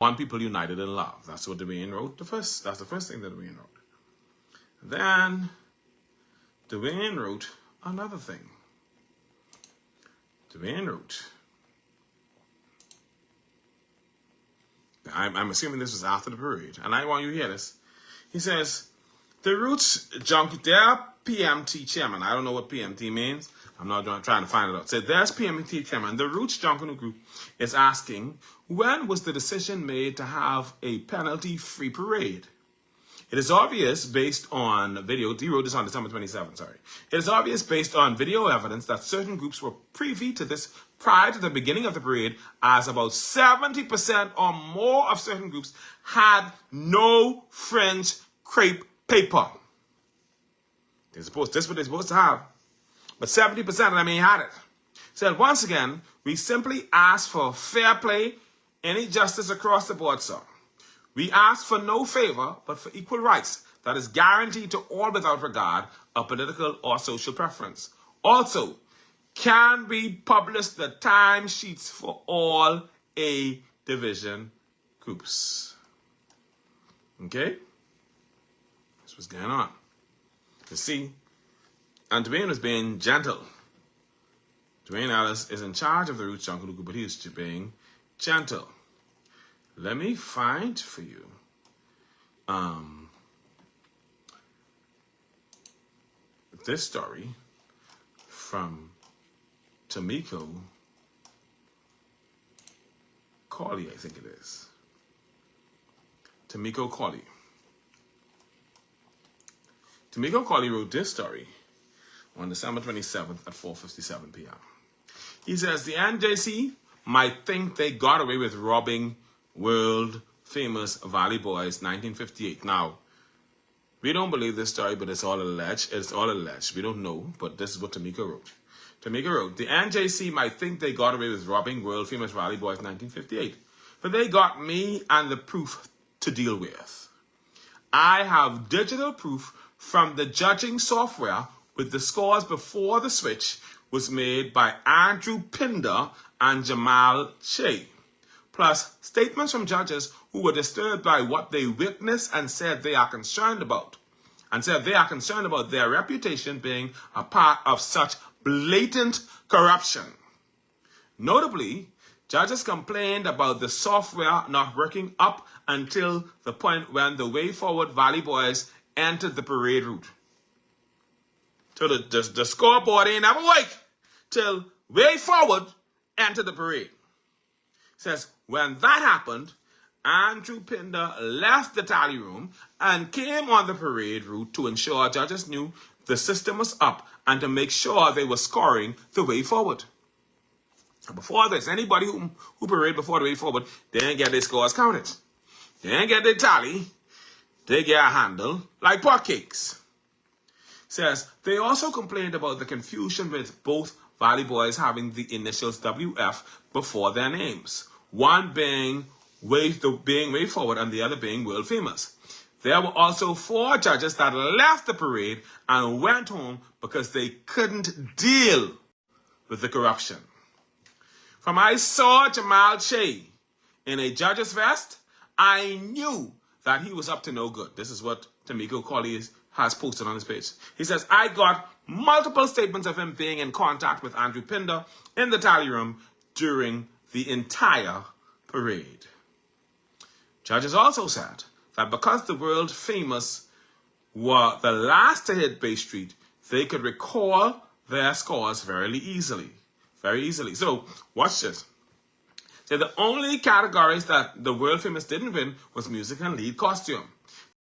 One people united in love. That's what Dwayne wrote. That's the first thing that Dwayne wrote. Then Dwayne wrote another thing. Dwayne wrote, I'm assuming this was after the parade, and I want you to hear this. He says, the Roots Junkanoo, their PMT chairman, I don't know what PMT means, I'm not trying to find it out. So there's PMT chairman, the Roots Junkanoo group is asking, when was the decision made to have a penalty-free parade? It is obvious based on video, he wrote this on December 27th, sorry. It is obvious based on video evidence that certain groups were privy to this prior to the beginning of the parade, as about 70% or more of certain groups had no French crepe paper. This is what they're supposed to have. But 70% of them ain't had it. So once again, we simply ask for fair play, any justice across the board, sir. We ask for no favor, but for equal rights that is guaranteed to all without regard of political or social preference. Also, can we publish the time sheets for all A division groups? Okay? That's what's going on. You see, and Dwayne was being gentle. Dwayne Ellis is in charge of the Roots Junkanoo group, but he's being gentle. Let me find for you this story from Tomiko Cawley, I think it is. Tomiko Cawley. Tomiko Cawley wrote this story on December 27th at 4:57 p.m. He says, the NJC might think they got away with robbing world famous Valley Boys 1958. Now, we don't believe this story, but it's all alleged. It's all alleged. We don't know, but this is what Tomiko wrote. Tomiko wrote, the NJC might think they got away with robbing world famous Valley Boys 1958, but they got me and the proof to deal with. I have digital proof from the judging software with the scores before the switch was made by Andrew Pinder and Jamal Che, plus statements from judges who were disturbed by what they witnessed and said they are concerned about, their reputation being a part of such blatant corruption. Notably, judges complained about the software not working up until the point when the Way Forward Valley Boys entered the parade route. So the scoreboard ain't never wake till Way Forward entered the parade. Says, when that happened, Andrew Pinder left the tally room and came on the parade route to ensure judges knew the system was up and to make sure they were scoring the Way Forward. Before this, anybody who parade before the Way Forward, they didn't get their scores counted. They didn't get their tally. They get a handle like potcakes. Says, they also complained about the confusion with both Valley Boys having the initials WF before their names. One being Way Forward and the other being World Famous. There were also 4 judges that left the parade and went home because they couldn't deal with the corruption. From I saw Jamal Che in a judge's vest, I knew that he was up to no good. This is what Tomiko Cawley has posted on his page. He says, I got multiple statements of him being in contact with Andrew Pinder in the tally room during the entire parade. Judges also said that because the world famous were the last to hit Bay Street, they could recall their scores very easily. So, watch this. So the only categories that the world famous didn't win was music and lead costume.